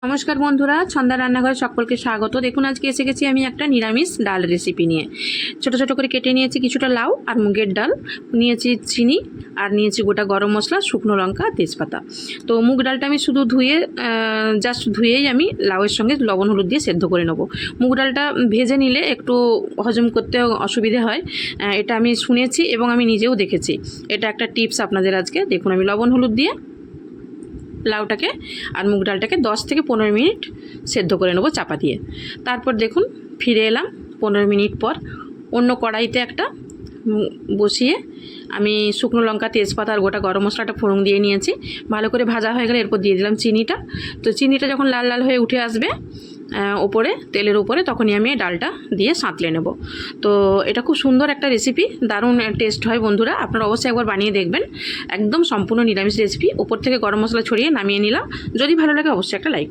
নমস্কার বন্ধুরা, ছন্দা রান্নাঘরে সকলকে স্বাগত। দেখুন আজকে এসে গেছি আমি একটা নিরামিষ ডাল রেসিপি নিয়ে। ছোট ছোট করে কেটে নিয়েছি কিছুটা লাউ আর মুগের ডাল, নিয়েছি চিনি আর নিয়েছি গোটা গরম মশলা, শুকনো লঙ্কা, তেজপাতা। তো মুগ ডালটা আমি শুধু ধুয়েই আমি লাউয়ের সঙ্গে লবণ হলুদ দিয়ে সেদ্ধ করে নেবো। মুগ ডালটা ভেজে নিলে একটু হজম করতে অসুবিধে হয়, এটা আমি শুনেছি এবং আমি নিজেও দেখেছি। এটা একটা টিপস আপনাদের আজকে। দেখুন আমি লবণ হলুদ দিয়ে লাউটাকে আর মুগ ডালটাকে 10 থেকে 15 মিনিট সেদ্ধ করে নেবো চাপা দিয়ে। তারপর দেখুন ফিরে এলাম 15 মিনিট পর। অন্য কড়াইতে একটা বসিয়ে আমি শুকনো লঙ্কা, তেজপাতা আর গোটা গরম মশলাটা ফোড়ন দিয়ে নিয়েছি। ভালো করে ভাজা হয়ে গেলে এরপর দিয়ে দিলাম চিনিটা। তো চিনিটা যখন লাল লাল হয়ে উঠে আসবে ওপরে, তেলের উপরে, তখনই আমি ডালটা দিয়ে সাঁতলে নেব। তো এটা খুব সুন্দর একটা রেসিপি, দারুণ টেস্ট হয় বন্ধুরা। আপনারা অবশ্যই একবার বানিয়ে দেখবেন। একদম সম্পূর্ণ নিরামিষ রেসিপি। উপর থেকে গরম মশলা ছড়িয়ে নামিয়ে নিলাম। যদি ভালো লাগে অবশ্যই একটা লাইক